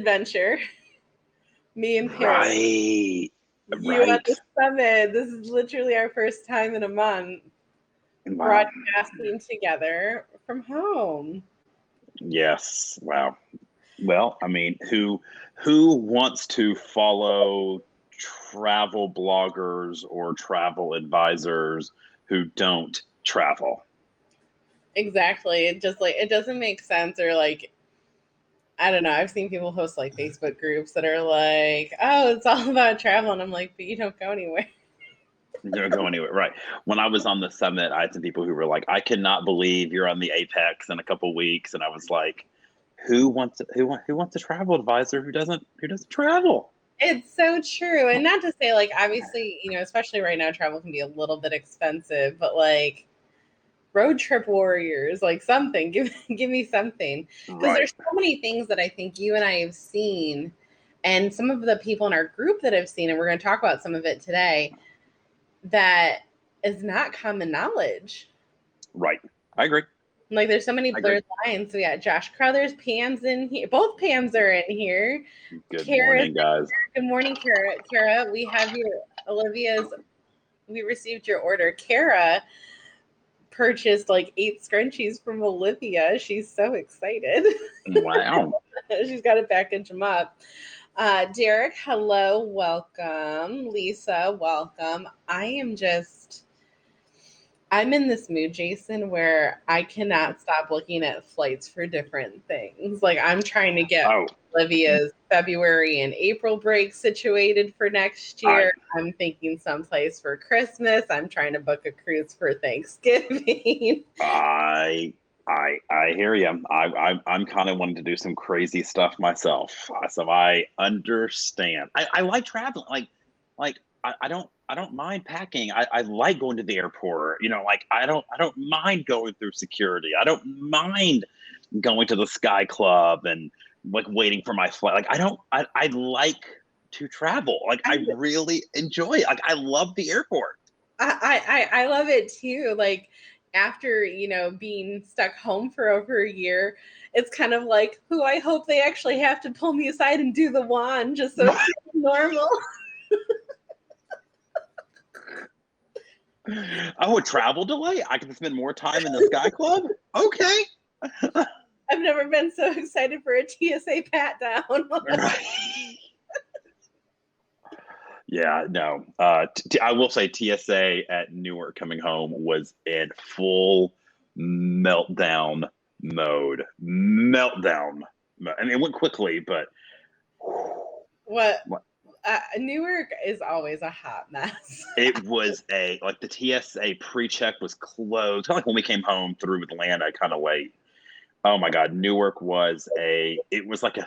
adventure. Me and Paris. Right. You at the summit. This is literally our first time in a month broadcasting together from home. Yes. Wow. Well, I mean, who wants to follow travel bloggers or travel advisors who don't travel? Exactly. It doesn't make sense, or like, I don't know. I've seen people host like Facebook groups that are like, "Oh, it's all about travel," and I'm like, "But you don't go anywhere." You don't go anywhere, right? When I was on the summit, I had some people who were like, "I cannot believe you're on the Apex in a couple weeks," and I was like, "Who wants a travel advisor who doesn't travel?" It's so true, and not to say like, obviously, especially right now, travel can be a little bit expensive, but like road trip warriors, like something, give me something, because there's so many things that I think you and I have seen, and some of the people in our group that have seen, and we're going to talk about some of it today, that is not common knowledge. Right. I agree. Like there's so many blurred lines. So yeah, Josh Crothers, Pam's in here. Both Pams are in here. Good morning, guys. Good morning, Kara. Kara, we have we received your order. Kara purchased like 8 scrunchies from Olivia. She's so excited. Wow. She's got to package them up. Derek, hello, welcome. Lisa, welcome. I'm in this mood, Jason, where I cannot stop looking at flights for different things. Like I'm trying to get Olivia's February and April break situated for next year. I'm thinking someplace for Christmas. I'm trying to book a cruise for Thanksgiving. I hear you. I'm kind of wanting to do some crazy stuff myself, so I understand. I like traveling. I don't mind packing. I like going to the airport. Like I don't mind going through security. I don't mind going to the Sky Club and like waiting for my flight. Like I like to travel. Like I really enjoy it. Like I love the airport. I love it too. Like after, being stuck home for over a year, it's kind of like, who I hope they actually have to pull me aside and do the wand just so it's normal. Oh, a travel delay? I can spend more time in the Sky Club? Okay. I've never been so excited for a TSA pat down. Right. Yeah, no. I will say TSA at Newark coming home was in full meltdown mode. Meltdown. I mean, it went quickly, but... What? Newark is always a hot mess. It was the TSA pre-check was closed. Kind of like when we came home through Atlanta kind of late. Oh my God, Newark was it was like the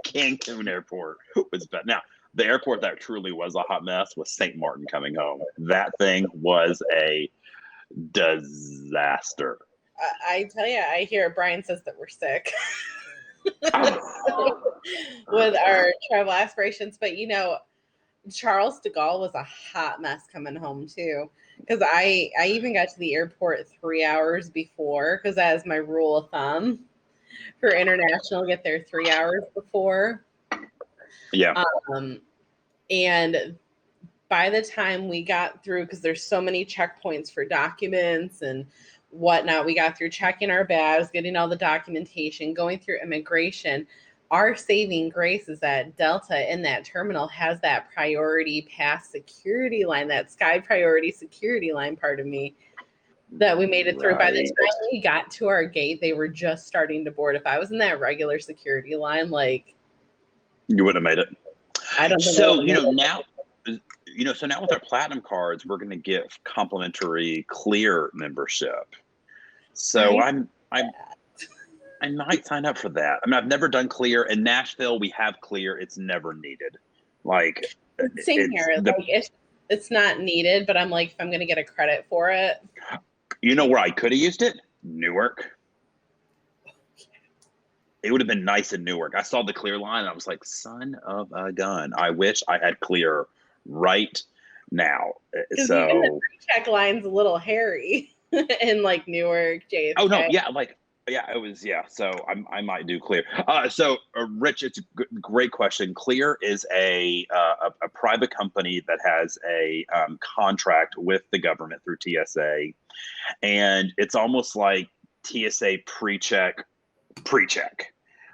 Cancun airport was bad. Now, the airport that truly was a hot mess was St. Martin coming home. That thing was a disaster. I tell you, I hear Brian says that we're sick. With our travel aspirations, but Charles de Gaulle was a hot mess coming home too, because I even got to the airport 3 hours before, because that is my rule of thumb for international, get there 3 hours before. Yeah. And by the time we got through, because there's so many checkpoints for documents and whatnot, we got through checking our bags, getting all the documentation, going through immigration. Our saving grace is that Delta in that terminal has that priority pass security line, that Sky priority security line, part of me, that we made it through. By the time we got to our gate, they were just starting to board. If I was in that regular security line, like, you wouldn't have made it. I don't think so. Now with our platinum cards, we're going to give complimentary Clear membership. So I might sign up for that. I mean, I've never done Clear. In Nashville, we have Clear. It's never needed. Like, same here. It's not needed, but I'm like, if I'm going to get a credit for it. You know where I could have used it? Newark. It would have been nice in Newark. I saw the Clear line, and I was like, son of a gun. I wish I had Clear right now. So even the pre-check line's a little hairy in like Newark, JFK. Oh no, yeah, like Yeah, it was. Yeah, so I might do Clear. Rich, it's a great question. Clear is a private company that has a contract with the government through TSA, and it's almost like TSA pre-check.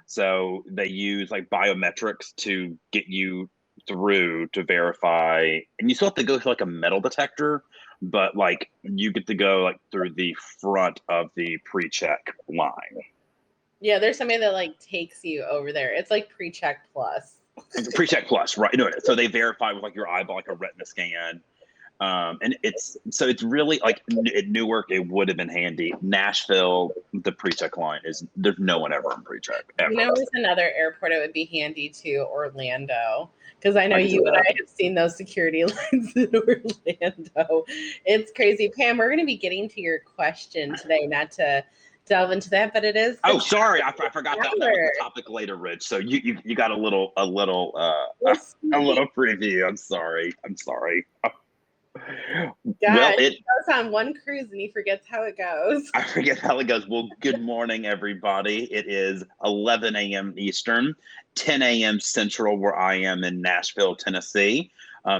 So they use like biometrics to get you through to verify, and you still have to go through like a metal detector, but like you get to go like through the front of the pre-check line. Yeah, there's somebody that like takes you over there. It's like pre-check plus. Pre-check plus, right? No, so they verify with like your eyeball, like a retina scan. And it's really like at Newark, it would have been handy. Nashville, the pre-check line there's no one ever on pre-check ever. You know, there's another airport it would be handy to, Orlando, because I know I can see you and that. I have seen those security lines in Orlando. It's crazy. Pam, we're going to be getting to your question today, not to delve into that, but it is. Oh, sorry, I forgot that was the topic later, Rich. So you got a little preview. I'm sorry. Well, it goes on one cruise and he forgets how it goes. I forget how it goes. Well, good morning, everybody. It is 11 a.m. Eastern, 10 a.m. Central, where I am in Nashville, Tennessee.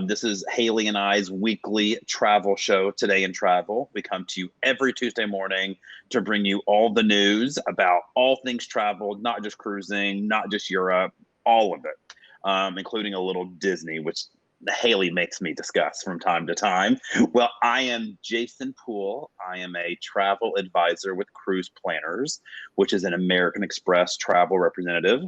This is Haley and I's weekly travel show, Today in Travel. We come to you every Tuesday morning to bring you all the news about all things travel, not just cruising, not just Europe, all of it, including a little Disney, which Haley makes me discuss from time to time. Well, I am Jason Poole. I am a travel advisor with Cruise Planners, which is an American Express travel representative.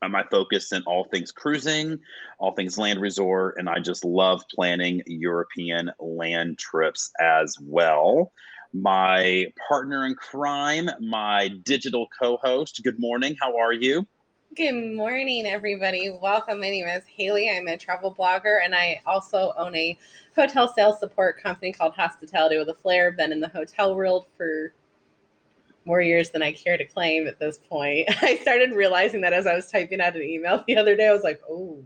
I focus in all things cruising, all things land resort, and I just love planning European land trips as well. My partner in crime, my digital co-host. Good morning. How are you? Good morning, everybody. Welcome. My name is Haley. I'm a travel blogger, and I also own a hotel sales support company called Hospitality with a Flair. Been in the hotel world for more years than I care to claim at this point. I started realizing that as I was typing out an email the other day. I was like, oh.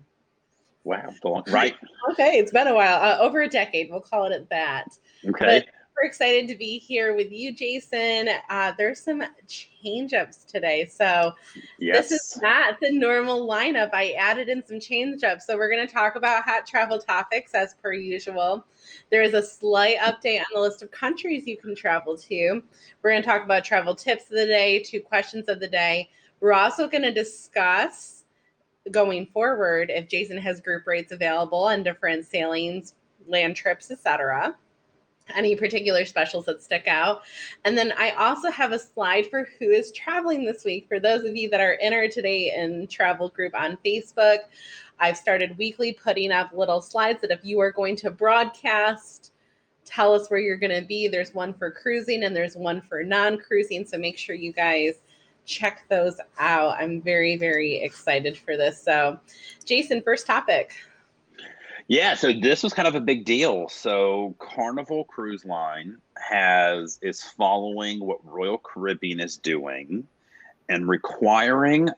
Wow. Right. Okay, it's been a while. Over a decade. We'll call it at that. Okay. But we're excited to be here with you, Jason. There's some change-ups today. So yes. This is not the normal lineup. I added in some change-ups. So we're going to talk about hot travel topics as per usual. There is a slight update on the list of countries you can travel to. We're going to talk about travel tips of the day, 2 questions of the day. We're also going to discuss going forward if Jason has group rates available on different sailings, land trips, etc. Any particular specials that stick out. And then I also have a slide for who is traveling this week. For those of you that are in our Today in Travel group on Facebook, I've started weekly putting up little slides that if you are going to broadcast, tell us where you're going to be. There's one for cruising and there's one for non-cruising. So make sure you guys check those out. I'm very, very excited for this. So Jason, first topic. Yeah, so this was kind of a big deal. So Carnival Cruise Line is following what Royal Caribbean is doing and requiring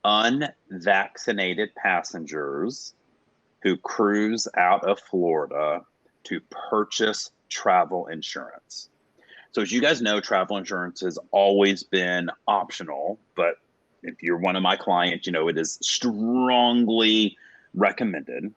unvaccinated passengers who cruise out of Florida to purchase travel insurance. So as you guys know, travel insurance has always been optional, but if you're one of my clients, you know it is strongly recommended.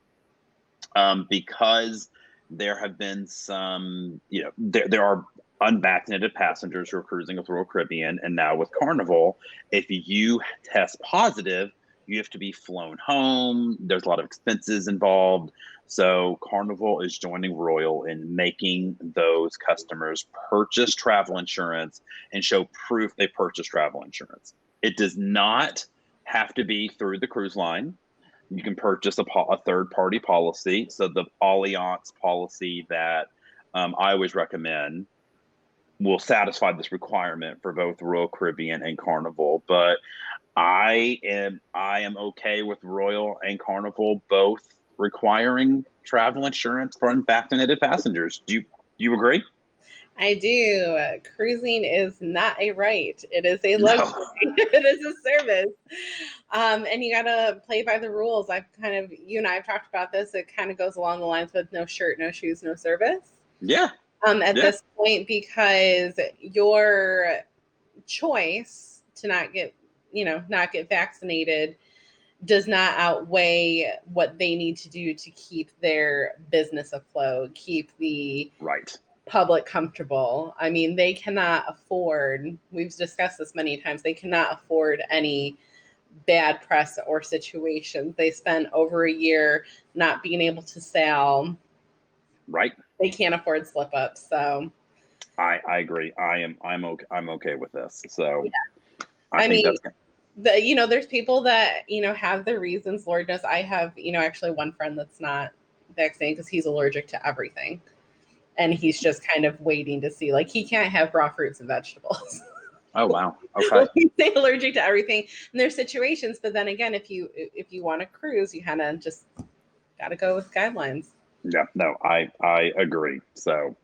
Because there have been some, there are unvaccinated passengers who are cruising with Royal Caribbean, and now with Carnival, if you test positive, you have to be flown home. There's a lot of expenses involved. So Carnival is joining Royal in making those customers purchase travel insurance and show proof they purchased travel insurance. It does not have to be through the cruise line. You can purchase a third-party policy. So the Allianz policy that I always recommend will satisfy this requirement for both Royal Caribbean and Carnival. But I am okay with Royal and Carnival both requiring travel insurance for unvaccinated passengers. Do you agree? I do. Cruising is not a right. It is a luxury. No. It is a service. And you got to play by the rules. You and I have talked about this. It kind of goes along the lines with no shirt, no shoes, no service. Yeah. At this point, because your choice to not get, not get vaccinated does not outweigh what they need to do to keep their business afloat, keep the Right. public comfortable. I mean, they cannot afford, we've discussed this many times, they cannot afford any bad press or situations. They spent over a year not being able to sell. Right. They can't afford slip ups. So I agree. I'm okay with this. So yeah. I think mean, that's there's people that, have their reasons. Lord knows I have, actually one friend that's not vaccinated because he's allergic to everything. And he's just kind of waiting to see, like, he can't have raw fruits and vegetables. Oh, wow. Okay. He's allergic to everything. And there's situations, but then again, if you want to cruise, you kind of just got to go with guidelines. Yeah, no, I agree. So,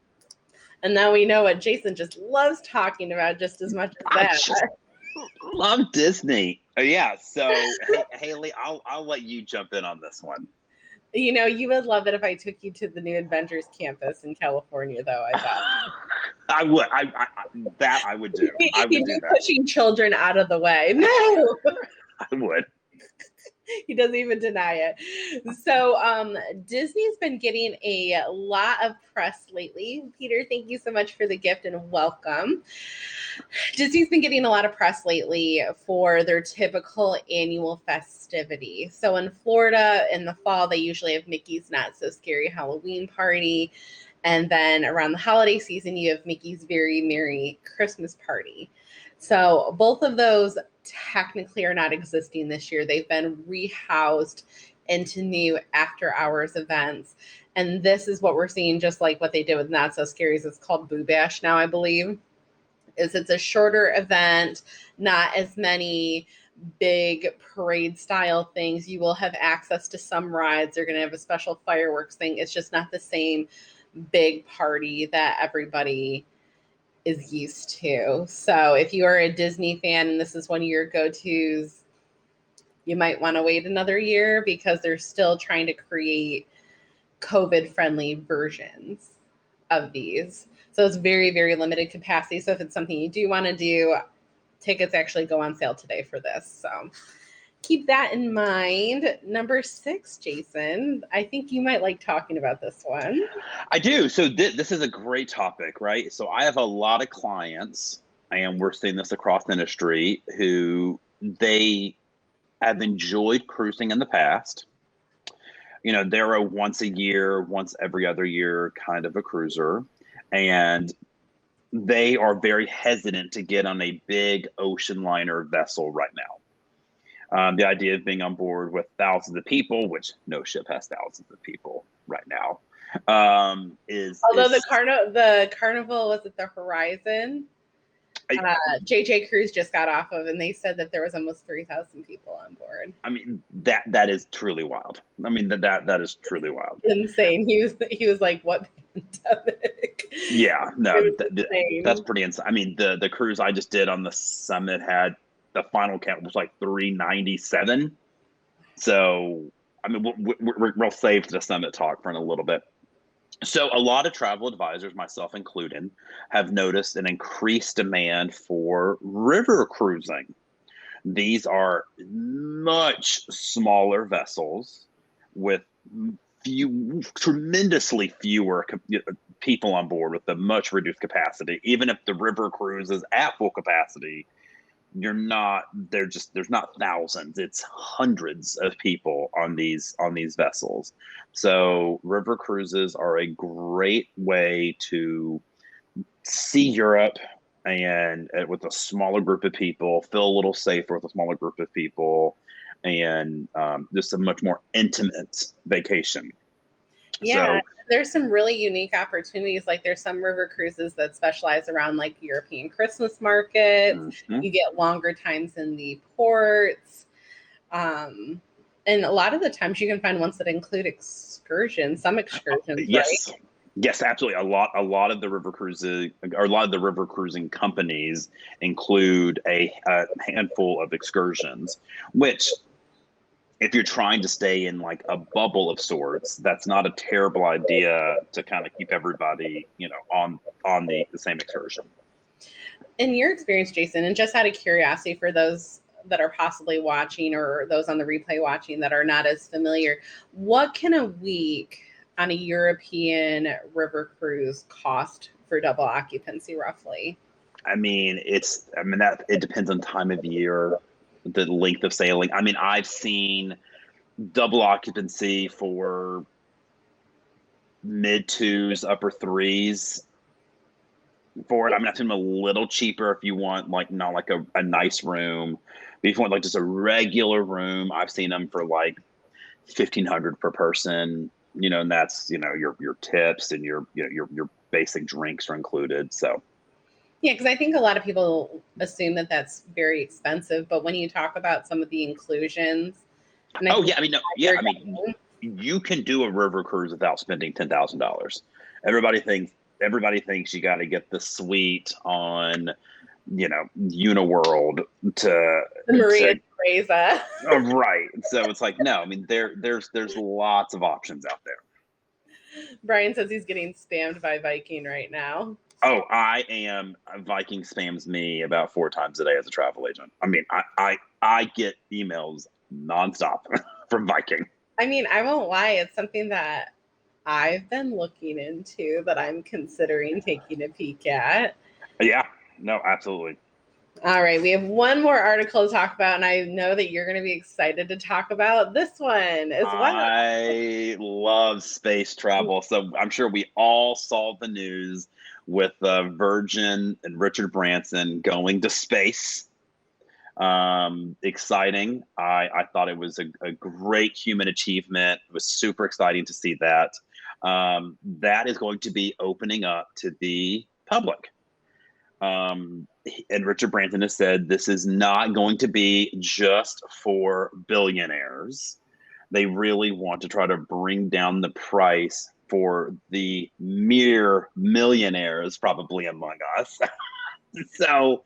and now we know what Jason just loves talking about just as much as that. Love Disney. Yeah. So, Haley, I'll let you jump in on this one. You would love it if I took you to the New Adventures campus in California, though. I bet. I would. I would do. I would do that. Pushing children out of the way. No. I would. He doesn't even deny it. So Disney's been getting a lot of press lately. Peter, thank you so much for the gift and welcome. Disney's been getting a lot of press lately for their typical annual festivity. So in Florida in the fall, they usually have Mickey's Not So Scary Halloween Party. And then around the holiday season, you have Mickey's Very Merry Christmas Party. So both of those technically are not existing this year. They've been rehoused into new after hours events. And this is what we're seeing, just like what they did with Not So Scary's. It's called Boo Bash now, I believe. It's a shorter event, not as many big parade style things. You will have access to some rides. They're going to have a special fireworks thing. It's just not the same big party that everybody is used to. So if you are a Disney fan and this is one of your go-tos, you might want to wait another year because they're still trying to create COVID-friendly versions of these. So it's very, very limited capacity. So if it's something you do want to do, tickets actually go on sale today for this. So keep that in mind. Number 6, Jason, I think you might like talking about this one. I do. So this is a great topic, right? So I have a lot of clients, and we're seeing this across the industry, who they have enjoyed cruising in the past. They're a once a year, once every other year kind of a cruiser. And they are very hesitant to get on a big ocean liner vessel right now. The idea of being on board with thousands of people, which no ship has thousands of people right now, the Carnival, was it the Horizon? JJ Cruise just got off of, and they said that there was almost 3,000 people on board. I mean, that is truly wild. I mean, that is truly wild. Insane. He was like, what pandemic? Yeah, no, that's pretty insane. I mean, the cruise I just did on the Summit had, the final count was like 397. So, I mean, we'll save the Summit talk for in a little bit. So a lot of travel advisors, myself included, have noticed an increased demand for river cruising. These are much smaller vessels with tremendously fewer people on board with a much reduced capacity. Even if the river cruise is at full capacity, there's not thousands, it's hundreds of people on these vessels. So river cruises are a great way to see Europe and with a smaller group of people, feel a little safer with a smaller group of people, and just a much more intimate vacation. Yeah, there's some really unique opportunities. Like there's some river cruises that specialize around like European Christmas markets. Mm-hmm. You get longer times in the ports. And a lot of the times you can find ones that include excursions, some excursions, yes. Right? Yes, absolutely. A lot of the river cruises, or a lot of the river cruising companies include a handful of excursions, which, if you're trying to stay in like a bubble of sorts, that's not a terrible idea to kind of keep everybody, on the same excursion. in your experience, Jason, and just out of curiosity for those that are possibly watching or those on the replay watching that are not as familiar, what can a week on a European river cruise cost for double occupancy roughly? I mean, that it depends on time of year, the length of sailing. I mean, I've seen double occupancy for mid twos, upper threes for it. I mean, I've seen them a little cheaper if you want like not like a nice room. But if you want like just a regular room, I've seen them for like 1,500 per person. You know, and that's, you know, your tips and your basic drinks are included. So Yeah, because I think a lot of people assume that that's very expensive, but when you talk about some of the inclusions, and I oh think yeah, I mean no, yeah, I mean you can do a river cruise without spending $10,000. Everybody thinks you got to get the suite on, you know, Uniworld to the Maria to Teresa. right. So it's like no, I mean there's lots of options out there. Brian says he's getting spammed by Viking right now. Oh, I am. Viking spams me about 4 times a day as a travel agent. I mean, I get emails nonstop from Viking. I mean, I won't lie, it's something that I've been looking into that I'm considering taking a peek at. Yeah, no, absolutely. All right, we have one more article to talk about, and I know that you're going to be excited to talk about this one as well. I love space travel, so I'm sure we all saw the news with Virgin and Richard Branson going to space. Exciting. I thought it was a great human achievement. It was super exciting to see that. That is going to be opening up to the public. And Richard Branson has said this is not going to be just for billionaires. They really want to try to bring down the price for the mere millionaires, probably among us. So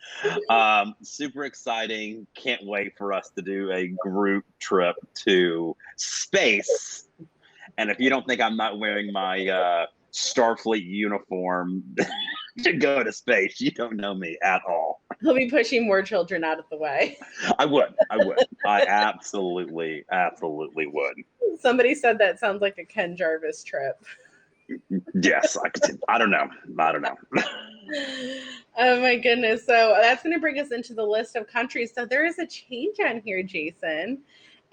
super exciting. Can't wait for us to do a group trip to space. And if you don't think I'm not wearing my Starfleet uniform to go to space, you don't know me at all. He'll be pushing more children out of the way. I would. I absolutely would. Somebody said that sounds like a Ken Jarvis trip. Yes, I don't know. Oh my goodness. So that's going to bring us into the list of countries. So there is a change on here, Jason.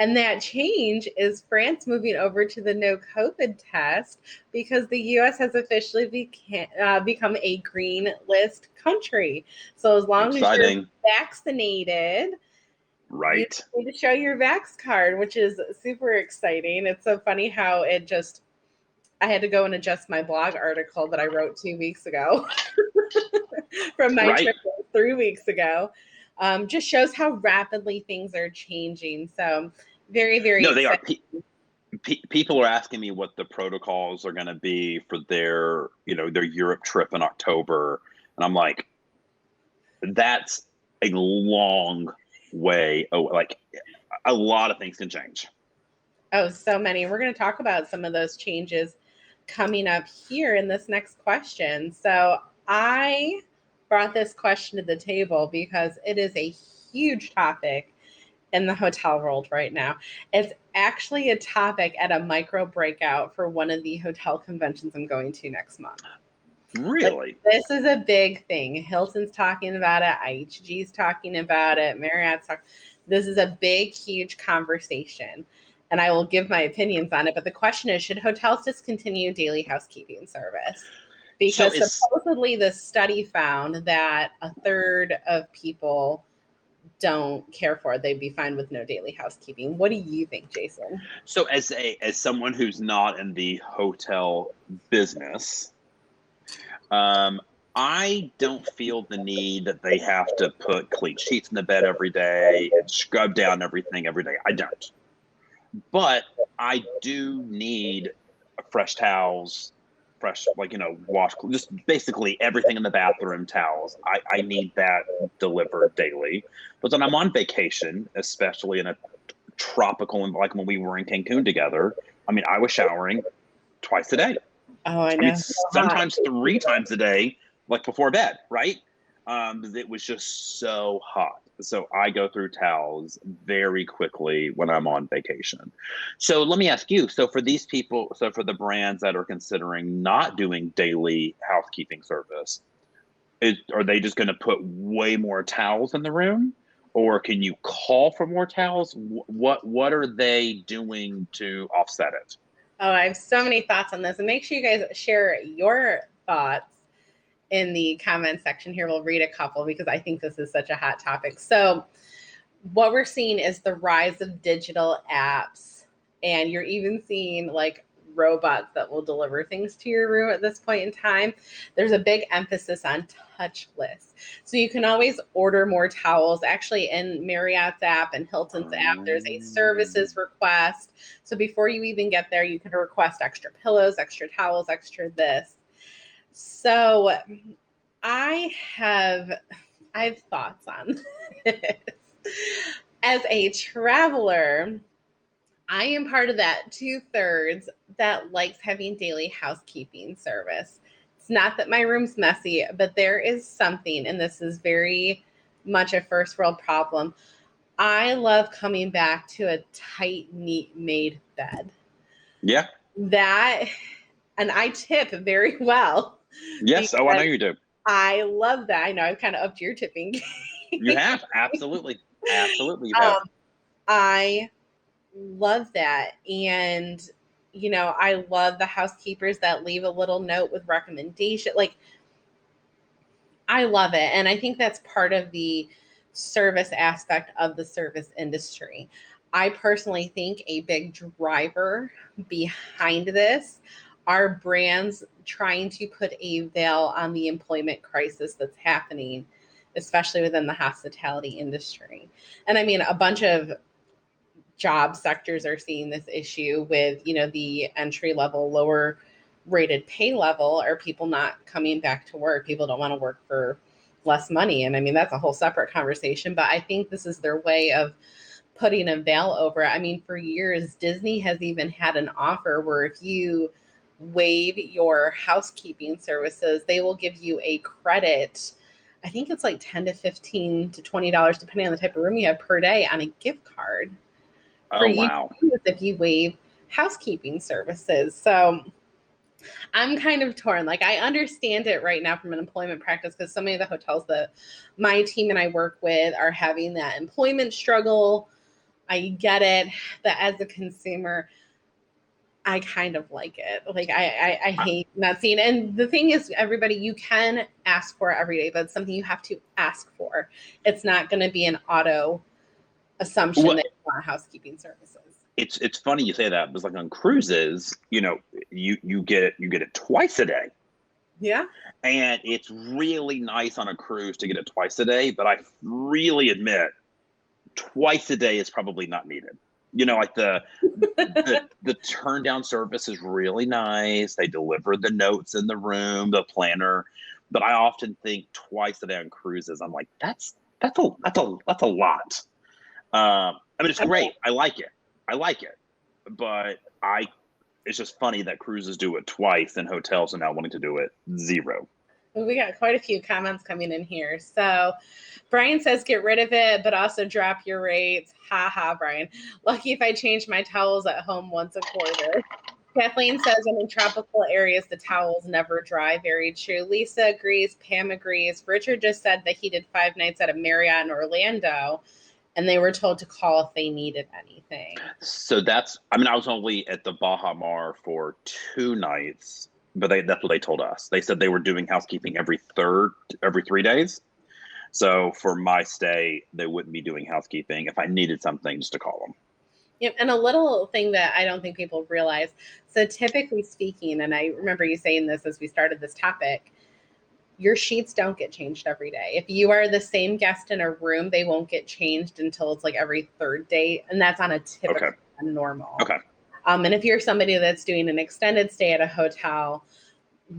And that change is France moving over to the no COVID test because the US has officially become a green list country. So as long as you're vaccinated, right, you need to show your Vax card, which is super exciting. It's so funny how I had to go and adjust my blog article that I wrote 2 weeks ago from my trip 3 weeks ago. Just shows how rapidly things are changing. So very, very no, they exciting. Are. People are asking me what the protocols are going to be for their Europe trip in October. And I'm like, that's a long way. Oh, like a lot of things can change. Oh, so many. We're going to talk about some of those changes coming up here in this next question. So I brought this question to the table because it is a huge topic in the hotel world right now. It's actually a topic at a micro breakout for one of the hotel conventions I'm going to next month. Really? Like, this is a big thing. Hilton's talking about it. IHG's talking about it. Marriott's talking. This is a big, huge conversation. And I will give my opinions on it. But the question is, should hotels discontinue daily housekeeping service? Because supposedly the study found that a third of people don't care for it. They'd be fine with no daily housekeeping. What do you think, Jason? So as someone who's not in the hotel business, I don't feel the need that they have to put clean sheets in the bed every day and scrub down everything every day. I don't. But I do need fresh towels, wash, just basically everything in the bathroom, towels. I need that delivered daily. But when I'm on vacation, especially in a tropical, like when we were in Cancun together, I mean, I was showering twice a day. Oh, I know. Sometimes 3 times a day, like before bed, right? because it was just so hot. So I go through towels very quickly when I'm on vacation. So let me ask you, so for these people, so for the brands that are considering not doing daily housekeeping service, are they just going to put way more towels in the room, or can you call for more towels? What are they doing to offset it? Oh, I have so many thoughts on this, and make sure you guys share your thoughts in the comment section here. We'll read a couple because I think this is such a hot topic. So what we're seeing is the rise of digital apps, and you're even seeing like robots that will deliver things to your room at this point in time. There's a big emphasis on touchless. So you can always order more towels. Actually, in Marriott's app and Hilton's app, there's a services request. So before you even get there, you can request extra pillows, extra towels, extra this. So I have thoughts on this. As a traveler, I am part of that 2/3 that likes having daily housekeeping service. It's not that my room's messy, but there is something, and this is very much a first world problem. I love coming back to a tight, neat made bed. Yeah. That, and I tip very well. Yes. Oh, I know you do. I love that. I know I've kind of upped your tipping game. You have. Absolutely. Absolutely. You have. I love that. And, you know, I love the housekeepers that leave a little note with recommendation. Like, I love it. And I think that's part of the service aspect of the service industry. I personally think a big driver behind this are brands trying to put a veil on the employment crisis that's happening, especially within the hospitality industry. And I mean, a bunch of job sectors are seeing this issue with, you know, the entry level, lower rated pay level, are people not coming back to work. People don't want to work for less money. And I mean, that's a whole separate conversation, but I think this is their way of putting a veil over it. I mean, for years, Disney has even had an offer where if you waive your housekeeping services, they will give you a credit. I think it's like 10 to 15 to $20, depending on the type of room you have, per day on a gift card for Oh, you wow. if you waive housekeeping services. So I'm kind of torn. Like, I understand it right now from an employment practice, because so many of the hotels that my team and I work with are having that employment struggle. I get it. But as a consumer, I kind of like it. Like, I hate not seeing it. And the thing is, everybody, you can ask for it every day, but it's something you have to ask for. It's not going to be an auto assumption Well, that you want housekeeping services. it's funny you say that, because like on cruises, you know, you get it twice a day. Yeah. And it's really nice on a cruise to get it twice a day, but I really admit twice a day is probably not needed. You know, like the turn down service is really nice. They deliver the notes in the room, the planner, but I often think twice a day on cruises, I'm like, that's a lot. I mean, it's great. I like it, but it's just funny that cruises do it twice and hotels are now wanting to do it zero. We got quite a few comments coming in here. So Brian says, get rid of it, but also drop your rates. Ha ha, Brian. Lucky if I change my towels at home once a quarter. Kathleen says, in tropical areas, the towels never dry. Very true. Lisa agrees. Pam agrees. Richard just said that he did 5 nights at a Marriott in Orlando, and they were told to call if they needed anything. So I mean, I was only at the Baja Mar for 2 nights, but that's what they told us. They said they were doing housekeeping every 3 days. So for my stay, they wouldn't be doing housekeeping. If I needed something, just to call them. Yeah, and a little thing that I don't think people realize. So typically speaking, and I remember you saying this as we started this topic, your sheets don't get changed every day. If you are the same guest in a room, they won't get changed until it's like every 3rd day. And that's on a typical normal. Okay. And if you're somebody that's doing an extended stay at a hotel,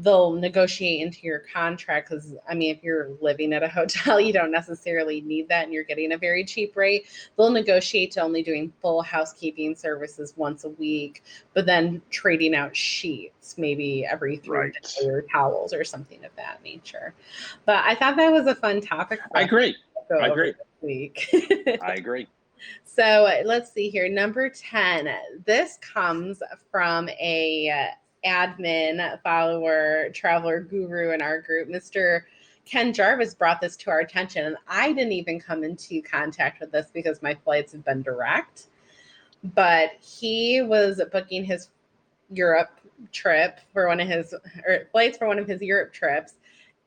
they'll negotiate into your contract, because I mean, if you're living at a hotel, you don't necessarily need that and you're getting a very cheap rate. They'll negotiate to only doing full housekeeping services once a week, but then trading out sheets maybe every 3 days, or towels or something of that nature. But I thought that was a fun topic for I us agree. to go I over agree. this week. I agree. So let's see here. Number 10. This comes from a admin, follower, traveler guru in our group. Mr. Ken Jarvis brought this to our attention, and I didn't even come into contact with this because my flights have been direct. But he was booking his Europe trip for one of his, or flights for one of his Europe trips,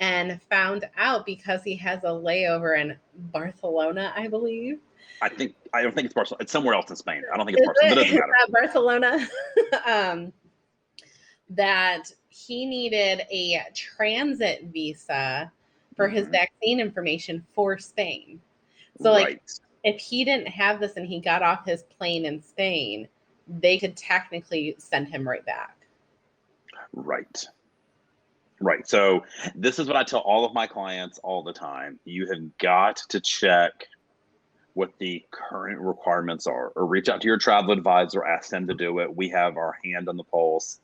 and found out, because he has a layover in Barcelona, I believe. I don't think it's Barcelona. It's somewhere else in Spain. I don't think it's Barcelona. But it doesn't matter. Barcelona. That he needed a transit visa for his vaccine information for Spain. So, like, if he didn't have this and he got off his plane in Spain, they could technically send him right back. Right. So this is what I tell all of my clients all the time. You have got to check what the current requirements are, or reach out to your travel advisor, ask them to do it. We have our hand on the pulse.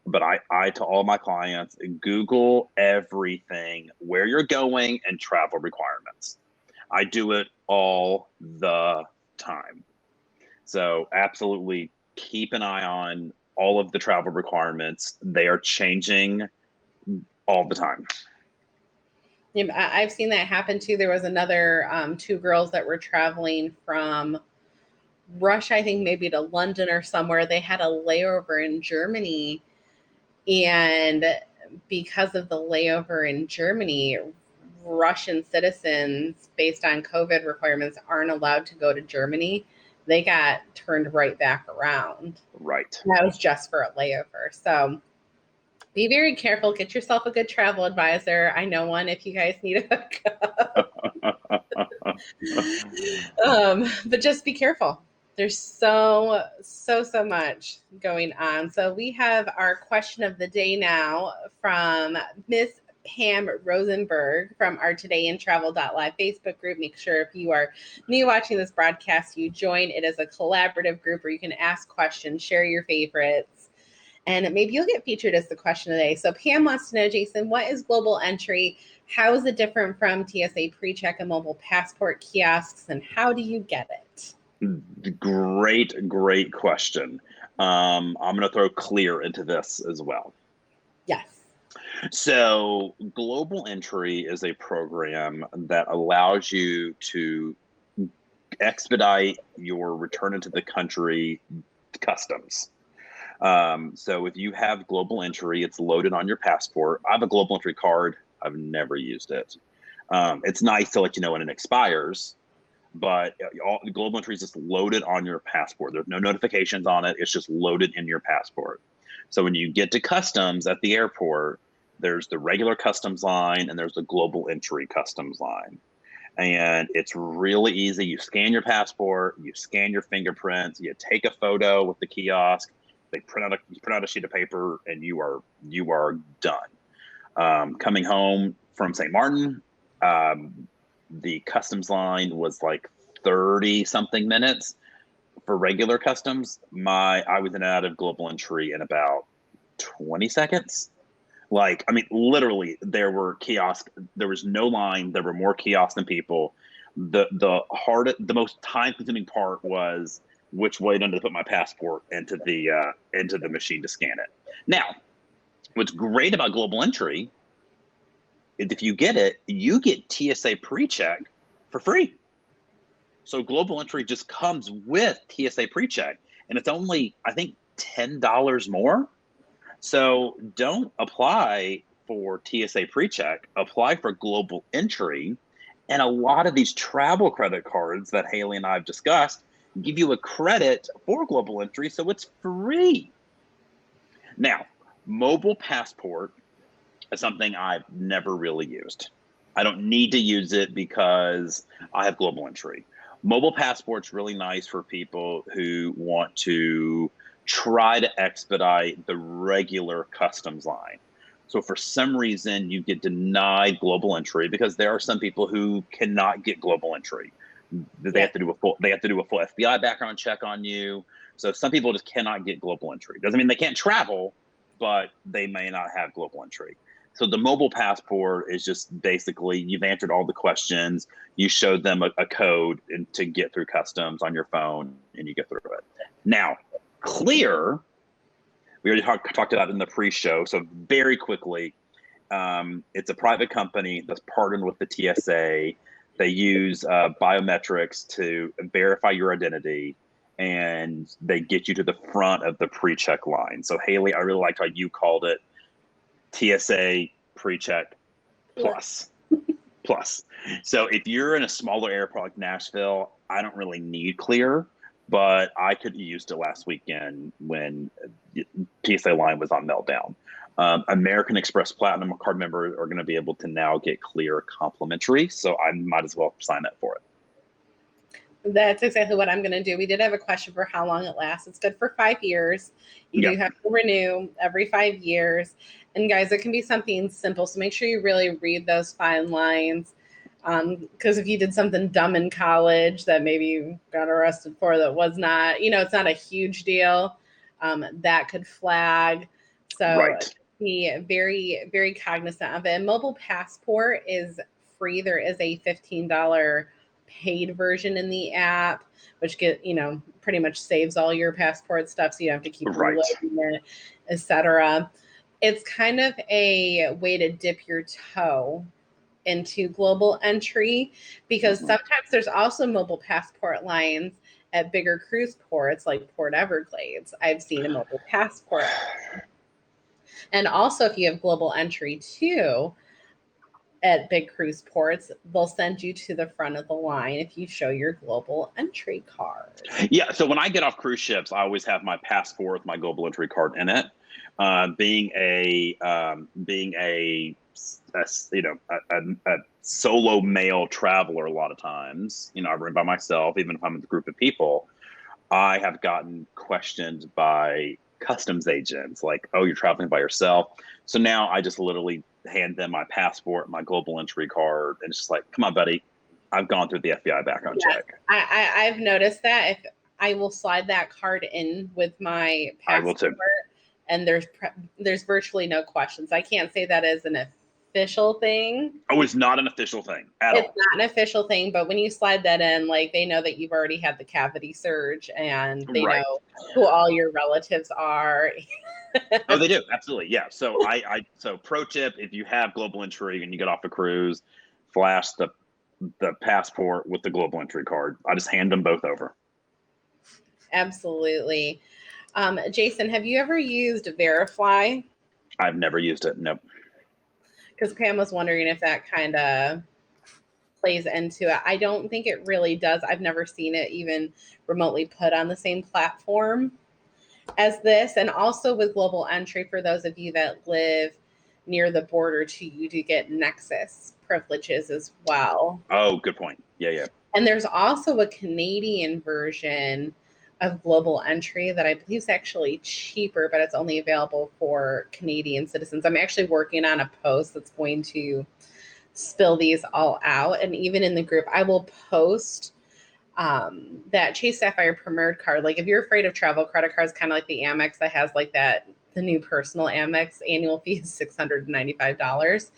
But I to all my clients, Google everything, where you're going and travel requirements. I do it all the time. So absolutely keep an eye on all of the travel requirements. They are changing all the time. Yeah, I've seen that happen too. There was another 2 girls that were traveling from Russia, I think maybe to London or somewhere. They had a layover in Germany, and because of the layover in Germany, Russian citizens, based on COVID requirements, aren't allowed to go to Germany. They got turned right back around. Right. And that was just for a layover. So be very careful. Get yourself a good travel advisor. I know one if you guys need a hookup. But just be careful. There's so much going on. So we have our question of the day now from Miss Pam Rosenberg from our Today in Travel.live Facebook group. Make sure if you are new watching this broadcast, you join. It is a collaborative group where you can ask questions, share your favorites, and maybe you'll get featured as the question today. So Pam wants to know, Jason, what is global entry? How is it different from TSA PreCheck and mobile passport kiosks, and how do you get it? Great question. I'm going to throw Clear into this as well. Yes. So Global Entry is a program that allows you to expedite your return into the country customs. So if you have Global Entry, it's loaded on your passport. I have a Global Entry card. I've never used it. It's nice to let you know when it expires, but all Global Entry is just loaded on your passport. There's no notifications on it. It's just loaded in your passport. So when you get to customs at the airport, there's the regular customs line and there's the Global Entry customs line. And it's really easy. You scan your passport, you scan your fingerprints, you take a photo with the kiosk. They print out a sheet of paper, and you are done. Coming home from St. Martin, the customs line was like 30 something minutes for regular customs. I was in and out of Global Entry in about 20 seconds. Like, I mean, literally, there were kiosks. There was no line. There were more kiosks than people. The most time-consuming part was which way to put my passport into the machine to scan it. Now, what's great about Global Entry is if you get it, you get TSA PreCheck for free. So Global Entry just comes with TSA PreCheck, and it's only, I think, $10 more. So don't apply for TSA PreCheck, apply for Global Entry. And a lot of these travel credit cards that Haley and I have discussed give you a credit for Global Entry, so it's free. Now, mobile passport is something I've never really used. I don't need to use it because I have Global Entry. Mobile passport's really nice for people who want to try to expedite the regular customs line. So for some reason, you get denied global entry because there are some people who cannot get global entry. They have to do a full FBI background check on you. So some people just cannot get global entry. Doesn't mean they can't travel, but they may not have global entry. So the mobile passport is just basically you've answered all the questions. You showed them a code to get through customs on your phone, and you get through it. Now, Clear, we already talked about it in the pre-show. So very quickly, it's a private company that's partnered with the TSA. They use biometrics to verify your identity, and they get you to the front of the pre-check line. So Haley, I really liked how you called it TSA pre-check plus. Plus. So if you're in a smaller airport like Nashville, I don't really need Clear, but I could have used it last weekend when TSA line was on meltdown. American Express Platinum card members are going to be able to now get Clear complimentary, so I might as well sign up for it. That's exactly what I'm going to do. We did have a question for how long it lasts. It's good for 5 years. You do have to renew every 5 years. And guys, it can be something simple. So make sure you really read those fine lines. Because if you did something dumb in college that maybe you got arrested for that was not, it's not a huge deal, that could flag. So be very, very cognizant of it. And Mobile Passport is free. There is a $15 paid version in the app, which pretty much saves all your passport stuff, so you don't have to keep reloading it, etc. It's kind of a way to dip your toe into global entry, because sometimes there's also mobile passport lines at bigger cruise ports like Port Everglades. I've seen a mobile passport. And also, if you have global entry too, at big cruise ports, they'll send you to the front of the line if you show your global entry card. Yeah, so when I get off cruise ships, I always have my passport with my global entry card in it. Being a solo male traveler, a lot of times, I run by myself, even if I'm with a group of people, I have gotten questioned by customs agents like, "Oh, you're traveling by yourself." So now I just literally hand them my passport, my global entry card, and it's just like, "Come on, buddy, I've gone through the FBI background check." I've noticed that. If I will slide that card in with my passport, I will too. And there's virtually no questions. I can't say that as an official thing. Oh, it's not an official thing at all. It's not an official thing, but when you slide that in, like, they know that you've already had the cavity surge, and they know who all your relatives are. Oh, they do. Absolutely. Yeah. So so pro tip, if you have global entry and you get off a cruise, flash the passport with the global entry card. I just hand them both over. Absolutely. Jason, have you ever used Verifly? I've never used it. Nope. Because Pam was wondering if that kind of plays into it. I don't think it really does. I've never seen it even remotely put on the same platform as this. And also with global entry, for those of you that live near the border too, you do get Nexus privileges as well. Oh, good point. Yeah. And there's also a Canadian version of global entry that I believe is actually cheaper, but it's only available for Canadian citizens. I'm actually working on a post that's going to spill these all out. And even in the group, I will post that Chase Sapphire Premier card. Like, if you're afraid of travel credit cards, kind of like the Amex that has like that, the new personal Amex annual fee is $695.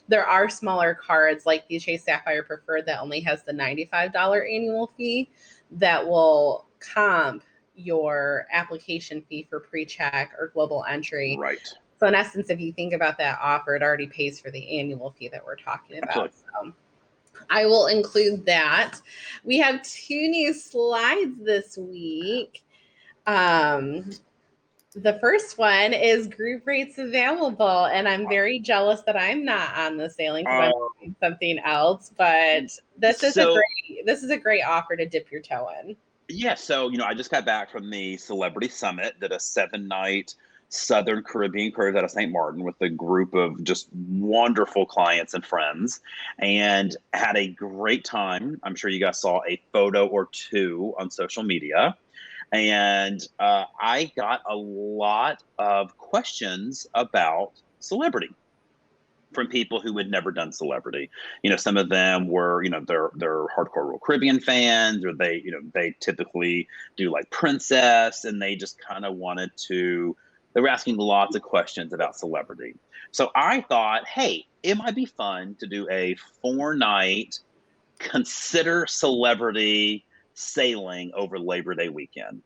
There are smaller cards like the Chase Sapphire Preferred that only has the $95 annual fee that will comp your application fee for pre-check or global entry. Right. So in essence, if you think about that offer, it already pays for the annual fee that we're talking about. So I will include that. We have 2 new slides this week. The first one is group rates available, and I'm very jealous that I'm not on the sailing because I'm doing something else. But this is a great offer to dip your toe in. Yeah, so I just got back from the Celebrity Summit, did a 7-night Southern Caribbean cruise out of St. Martin with a group of just wonderful clients and friends, and had a great time. I'm sure you guys saw a photo or 2 on social media. And I got a lot of questions about Celebrity. from people who had never done celebrity. Some of them were, they're hardcore Royal Caribbean fans, or they typically do like Princess, and they just kind of they were asking lots of questions about celebrity. So I thought, hey, it might be fun to do a 4-night consider celebrity sailing over Labor Day weekend.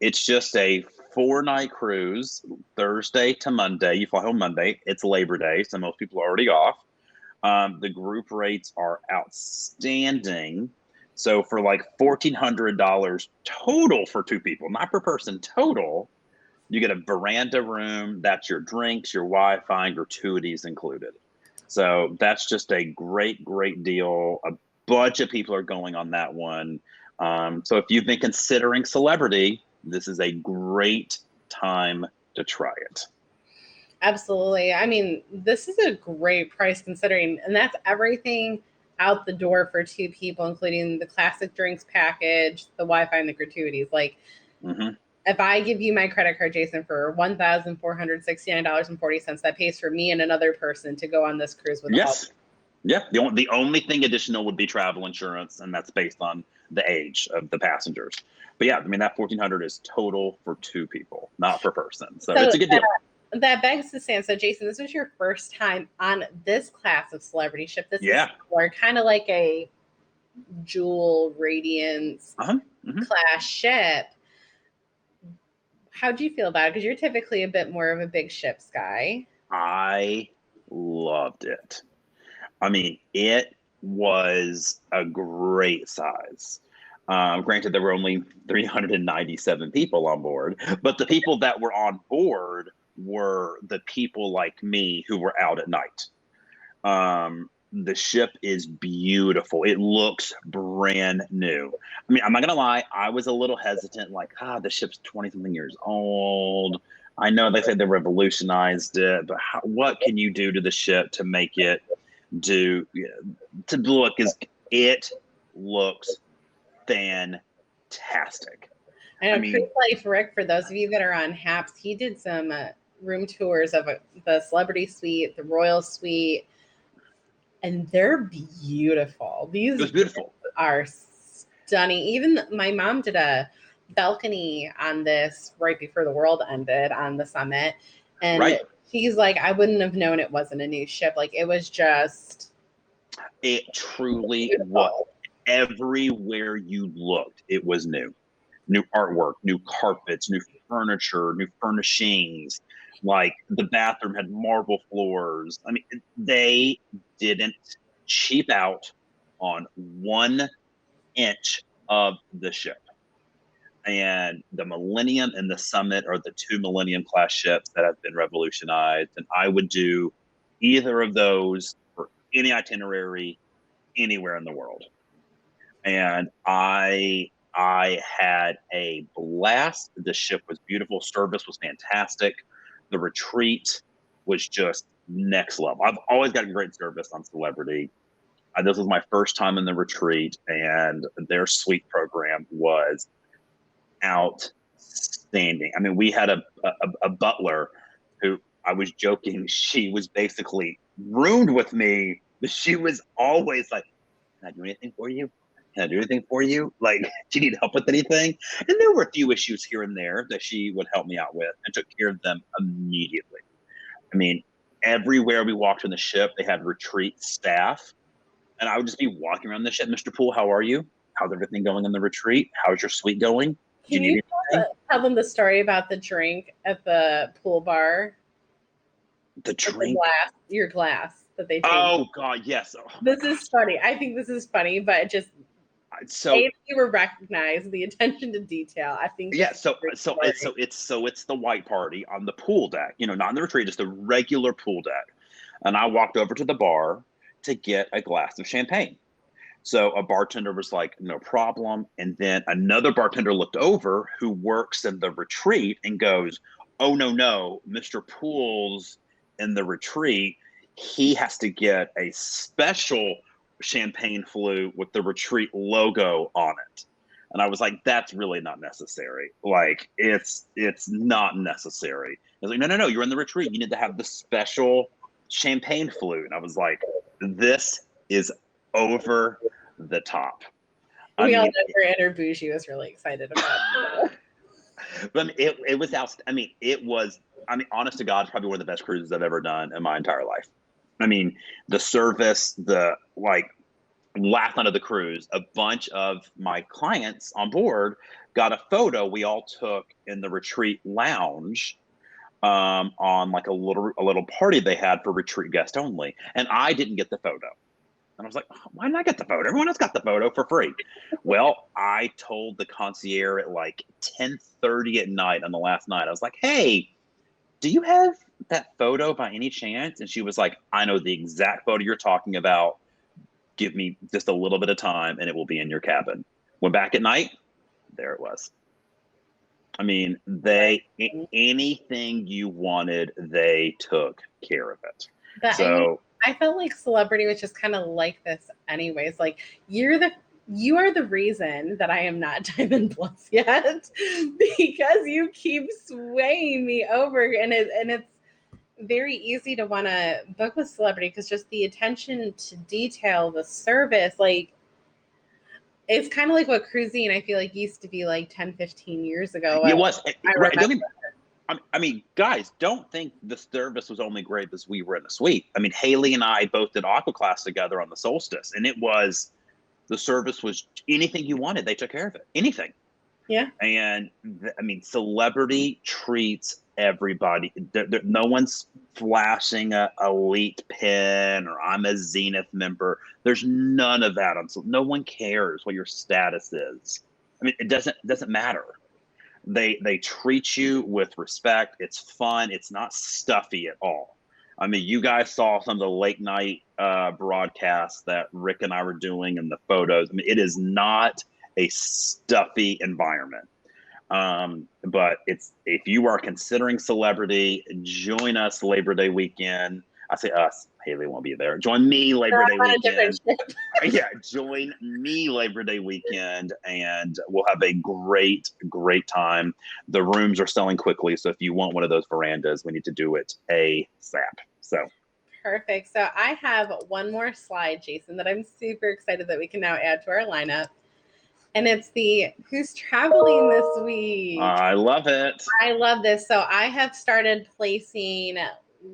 It's just a 4-night cruise, Thursday to Monday. You fly home Monday. It's Labor Day, so most people are already off. The group rates are outstanding. So for like $1,400 total for 2 people, not per person, total, you get a veranda room. That's your drinks, your Wi-Fi, gratuities included. So that's just a great, great deal. A bunch of people are going on that one. So if you've been considering celebrity, this is a great time to try it. Absolutely. I mean, this is a great price considering, and that's everything out the door for 2 people, including the classic drinks package, the Wi-Fi, and the gratuities. Like, if I give you my credit card, Jason, for $1,469.40, that pays for me and another person to go on this cruise with Yes. Yeah. The only thing additional would be travel insurance, and that's based on the age of the passengers. But yeah, I mean, that $1,400 is total for 2 people, not per person. So it's a good deal. That begs to stand. So, Jason, this was your first time on this class of celebrity ship. This is more kind of like a Jewel Radiance class ship. How do you feel about it? Because you're typically a bit more of a big ships guy. I loved it. I mean, it was a great size. Granted, there were only 397 people on board, but the people that were on board were the people like me who were out at night. The ship is beautiful. It looks brand new. I mean, I'm not going to lie. I was a little hesitant, like, the ship's 20-something years old. I know they say they revolutionized it, but what can you do to the ship to make it to look it looks fantastic. I mean, Cruise Life Rick, for those of you that are on HAPS, he did some room tours of the Celebrity Suite, the Royal Suite, and they're beautiful. These are stunning. Even my mom did a balcony on this right before the world ended on the Summit, and she's like, I wouldn't have known it wasn't a new ship. Like, it was just, it truly was. Everywhere you looked, it was new artwork, new carpets, new furniture, new furnishings. Like, the bathroom had marble floors. I mean, they didn't cheap out on 1 inch of the ship. And the Millennium and the Summit are the 2 Millennium class ships that have been revolutionized. And I would do either of those for any itinerary anywhere in the world. And I had a blast. The ship was beautiful. Service was fantastic. The retreat was just next level. I've always gotten great service on Celebrity. This was my first time in the retreat, and their suite program was outstanding. I mean, we had a butler who, I was joking, she was basically roomed with me, but she was always like, can I do anything for you? Can I do anything for you? Like, do you need help with anything? And there were a few issues here and there that she would help me out with, and took care of them immediately. I mean, everywhere we walked on the ship, they had retreat staff. And I would just be walking around the ship. Mr. Poole, how are you? How's everything going in the retreat? How's your suite going? Can you tell them the story about the drink at the pool bar? The drink? Your glass that they take. Oh, God, yes. Oh, this is funny. I think this is funny, but it just, you were recognized, the attention to detail. I think. Yeah. So it's the white party on the pool deck. Not in the retreat, just the regular pool deck. And I walked over to the bar to get a glass of champagne. So a bartender was like, no problem. And then another bartender looked over, who works in the retreat, and goes, oh, no, Mr. Poole's in the retreat. He has to get a special champagne flute with the retreat logo on it. And I was like, that's really not necessary. Like, it's not necessary. I was like, no, you're in the retreat. You need to have the special champagne flute. And I was like, this is over the top. We all know Anna Bougie was really excited about it. But I mean, it was out. I mean, it was. I mean, honest to God, it's probably one of the best cruises I've ever done in my entire life. I mean, the service, the like. Last night of the cruise, a bunch of my clients on board got a photo we all took in the retreat lounge on like a little party they had for retreat guest only, and I didn't get the photo. And I was like, why didn't I get the photo? Everyone else got the photo for free. Well, I told the concierge at like 10:30 at night on the last night. I was like, hey, do you have that photo by any chance? And she was like, I know the exact photo you're talking about. Give me just a little bit of time and it will be in your cabin. Went back at night, there it was. I mean, anything you wanted, they took care of it. But so I felt like Celebrity was just kind of like this anyways. Like you are the reason that I am not Diamond Plus yet, because you keep swaying me over, and it's very easy to want to book with Celebrity because just the attention to detail, the service, like it's kind of like what cruising I feel like used to be like 10, 15 years ago. It was. I mean, guys, don't think the service was only great because we were in the suite. I mean, Haley and I both did aqua class together on the Solstice, and the service was anything you wanted. They took care of it. Anything. Yeah. And I mean, Celebrity treats everybody. No one's flashing a elite pin or I'm a Zenith member. There's none of that. No one cares what your status is. I mean, it doesn't matter. They treat you with respect. It's fun. It's not stuffy at all. I mean, you guys saw some of the late night broadcasts that Rick and I were doing and the photos. I mean, it is not a stuffy environment. But if you are considering Celebrity, join us Labor Day weekend. I say us, Haley won't be there. Join me Labor Day weekend. Yeah, join me Labor Day weekend, and we'll have a great time. The rooms are selling quickly, so if you want one of those verandas, we need to do it ASAP. So perfect. So I have one more slide, Jason, that I'm super excited that we can now add to our lineup. And it's the who's traveling this week. I love it. I love this. So I have started placing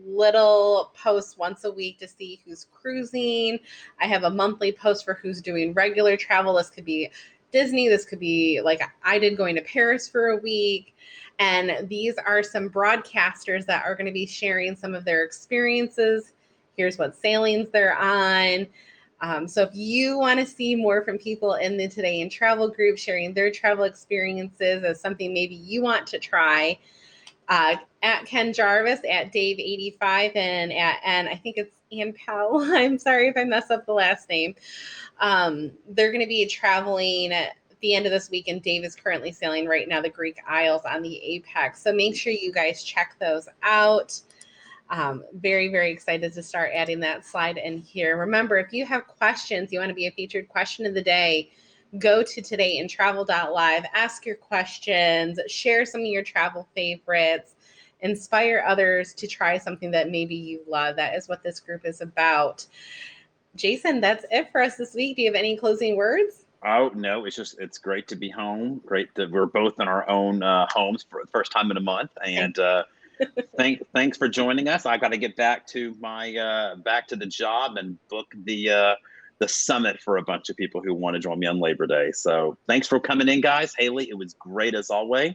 little posts once a week to see who's cruising. I have a monthly post for who's doing regular travel. This could be Disney. This could be like I did going to Paris for a week. And these are some broadcasters that are going to be sharing some of their experiences. Here's what sailings they're on. So if you want to see more from people in the Today in Travel group sharing their travel experiences as something maybe you want to try, at Ken Jarvis, at Dave85, and I think it's Ann Powell. I'm sorry if I mess up the last name. They're going to be traveling at the end of this week, and Dave is currently sailing right now the Greek Isles on the Apex. So make sure you guys check those out. Very, very excited to start adding that slide in here. Remember, if you have questions, you want to be a featured question of the day, go to todayintravel.live, ask your questions, share some of your travel favorites, inspire others to try something that maybe you love. That is what this group is about. Jason, that's it for us this week. Do you have any closing words? Oh, no, it's great to be home. Great that we're both in our own homes for the first time in a month. And thanks for joining us. I got to get back to my back to the job and book the summit for a bunch of people who want to join me on Labor Day. So thanks for coming in, guys. Haley, it was great as always.